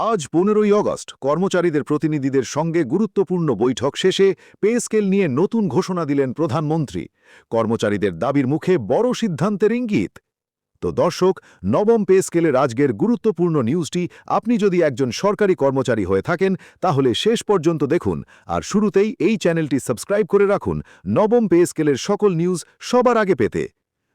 আজ 15ই অগস্ট কর্মচারীদের প্রতিনিধিদের সঙ্গে গুরুত্বপূর্ণ বৈঠক শেষে পে স্কেল নিয়ে নতুন ঘোষণা দিলেন প্রধানমন্ত্রী। কর্মচারীদের দাবির মুখে বড় সিদ্ধান্তের ইঙ্গিত। তো দর্শক, নবম পে স্কেলের আজকের গুরুত্বপূর্ণ নিউজটি আপনি যদি একজন সরকারি কর্মচারী হয়ে থাকেন তাহলে শেষ পর্যন্ত দেখুন, আর শুরুতেই এই চ্যানেলটি সাবস্ক্রাইব করে রাখুন নবম পে স্কেলের সকল নিউজ সবার আগে পেতে।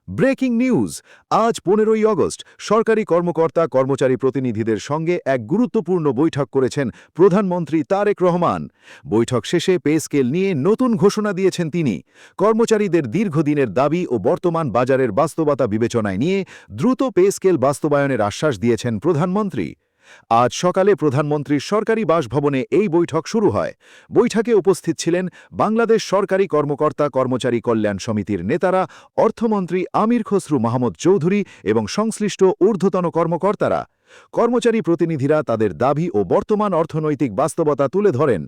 Breaking news. আজ 15ই অগস্ট সরকারি কর্মকর্তা কর্মচারী প্রতিনিধিদের সঙ্গে এক গুরুত্বপূর্ণ বৈঠক করেছেন প্রধানমন্ত্রী তারেক রহমান। বৈঠক শেষে পে স্কেল নিয়ে নতুন ঘোষণা দিয়েছেন তিনি। কর্মচারীদের দীর্ঘদিনের দাবি ও বর্তমান বাজারের বাস্তবতা বিবেচনায় নিয়ে দ্রুত পে স্কেল বাস্তবায়নের আশ্বাস দিয়েছেন প্রধানমন্ত্রী। আজ সকালে প্রধানমন্ত্রীর সরকারি বাসভবনে এই বৈঠক শুরু হয়। বৈঠকে উপস্থিত ছিলেন বাংলাদেশ সরকারি কর্মকর্তা কর্মচারী কল্যাণ সমিতির নেতারা, অর্থমন্ত্রী আমির খসরু মাহমুদ চৌধুরী এবং সংশ্লিষ্ট ঊর্ধ্বতন কর্মকর্তারা। কর্মচারী প্রতিনিধিরা তাদের দাবি ও বর্তমান অর্থনৈতিক বাস্তবতা তুলে ধরেন।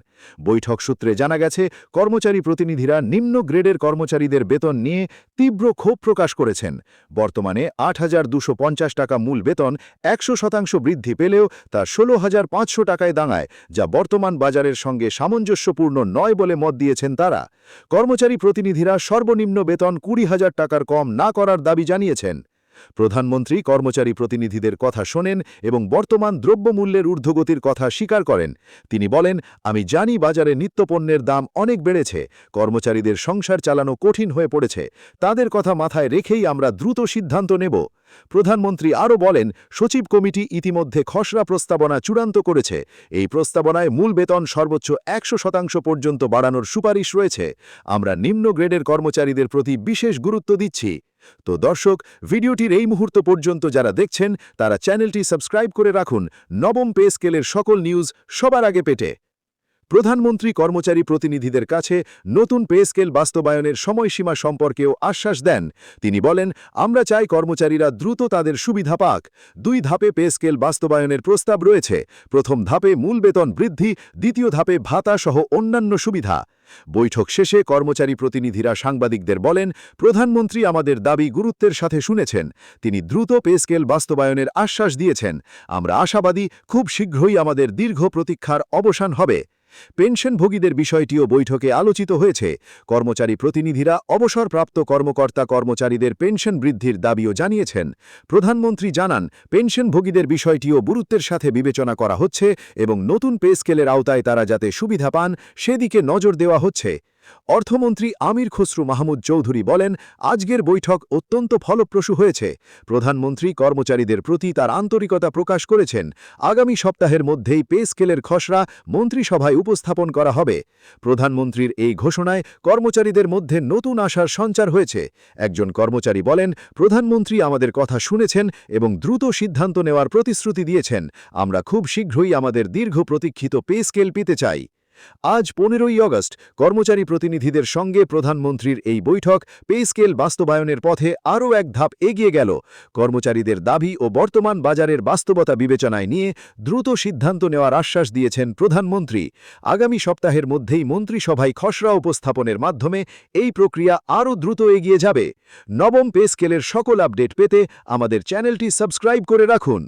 বৈঠক সূত্রে জানা গেছে, কর্মচারী প্রতিনিধিরা নিম্ন গ্রেডের কর্মচারীদের বেতন নিয়ে তীব্র ক্ষোভ প্রকাশ করেছেন। বর্তমানে ৮,২৫০ টাকা মূল বেতন ১০০% বৃদ্ধি পেলেও তা ১৬,৫০০ টাকায় দাঁড়ায়, যা বর্তমান বাজারের সঙ্গে সামঞ্জস্যপূর্ণ নয় বলে মত দিয়েছেন তারা। কর্মচারী প্রতিনিধিরা সর্বনিম্ন বেতন ২০,০০০ টাকার কম না করার দাবি জানিয়েছেন। প্রধানমন্ত্রী কর্মচারী প্রতিনিধিদের কথা শোনেন এবং বর্তমান দ্রব্যমূল্যের ঊর্ধ্বগতির কথা স্বীকার করেন। তিনি বলেন, আমি জানি বাজারে নিত্যপণ্যের দাম অনেক বেড়েছে, কর্মচারীদের সংসার চালানো কঠিন হয়ে পড়েছে। তাদের কথা মাথায় রেখেই আমরা দ্রুত সিদ্ধান্ত নেব। প্রধানমন্ত্রী আরও বলেন, সচিব কমিটি ইতিমধ্যে খসড়া প্রস্তাবনা চূড়ান্ত করেছে। এই প্রস্তাবনায় মূল বেতন সর্বোচ্চ ১০০% পর্যন্ত বাড়ানোর সুপারিশ রয়েছে। আমরা নিম্ন গ্রেডের কর্মচারীদের প্রতি বিশেষ গুরুত্ব দিচ্ছি। তো দর্শক, ভিডিওটির এই মুহূর্ত পর্যন্ত যারা দেখছেন তারা চ্যানেলটি সাবস্ক্রাইব করে রাখুন নবম পে স্কেলের সকল নিউজ সবার আগে পেতে। প্রধানমন্ত্রী কর্মচারী প্রতিনিধিদের কাছে নতুন পে স্কেল বাস্তবায়নের সময়সীমা সম্পর্কেও আশ্বাস দেন। তিনি বলেন, আমরা চাই কর্মচারীরা দ্রুত তাদের সুবিধা পাক। ২ ধাপে পে স্কেল বাস্তবায়নের প্রস্তাব রয়েছে। প্রথম ধাপে মূল বেতন বৃদ্ধি, দ্বিতীয় ধাপে ভাতা সহ অন্যান্য সুবিধা। বৈঠক শেষে কর্মচারী প্রতিনিধিরা সাংবাদিকদের বলেন, প্রধানমন্ত্রী আমাদের দাবি গুরুত্বের সাথে শুনেছেন। তিনি দ্রুত পে স্কেল বাস্তবায়নের আশ্বাস দিয়েছেন। আমরা আশাবাদী খুব শীঘ্রই আমাদের দীর্ঘ প্রতীক্ষার অবসান হবে। পেনশনভোগীদের বিষয়টিও বৈঠকে আলোচিত হয়েছে। কর্মচারী প্রতিনিধিরা অবসরপ্রাপ্ত কর্মকর্তা কর্মচারীদের পেনশন বৃদ্ধির দাবিও জানিয়েছেন। প্রধানমন্ত্রী জানান, পেনশনভোগীদের বিষয়টিও গুরুত্বের সাথে বিবেচনা করা হচ্ছে এবং নতুন পে স্কেলের আওতায় তারা যাতে সুবিধা পান সেদিকে নজর দেওয়া হচ্ছে। অর্থমন্ত্রী আমির খসরু মাহমুদ চৌধুরী বলেন, আজকের বৈঠক অত্যন্ত ফলপ্রসূ হয়েছে। প্রধানমন্ত্রী কর্মচারীদের প্রতি তার আন্তরিকতা প্রকাশ করেছেন। আগামী সপ্তাহের মধ্যেই পে স্কেলের খসড়া মন্ত্রিসভায় উপস্থাপন করা হবে। প্রধানমন্ত্রীর এই ঘোষণায় কর্মচারীদের মধ্যে নতুন আশার সঞ্চার হয়েছে। একজন কর্মচারী বলেন, প্রধানমন্ত্রী আমাদের কথা শুনেছেন এবং দ্রুত সিদ্ধান্ত নেওয়ার প্রতিশ্রুতি দিয়েছেন। আমরা খুব শীঘ্রই আমাদের দীর্ঘ প্রতীক্ষিত পে স্কেল পেতে চাই। আজ 15ই অগস্ট কর্মচারী প্রতিনিধিদের সঙ্গে প্রধানমন্ত্রীর এই বৈঠক পে স্কেল বাস্তবায়নের পথে আরও এক ধাপ এগিয়ে গেল। কর্মচারীদের দাবি ও বর্তমান বাজারের বাস্তবতা বিবেচনায় নিয়ে দ্রুত সিদ্ধান্ত নেওয়ার আশ্বাস দিয়েছেন প্রধানমন্ত্রী। আগামী সপ্তাহের মধ্যেই মন্ত্রিসভায় খসড়া উপস্থাপনের মাধ্যমে এই প্রক্রিয়া আরও দ্রুত এগিয়ে যাবে। নবম পে স্কেলের সকল আপডেট পেতে আমাদের চ্যানেলটি সাবস্ক্রাইব করে রাখুন।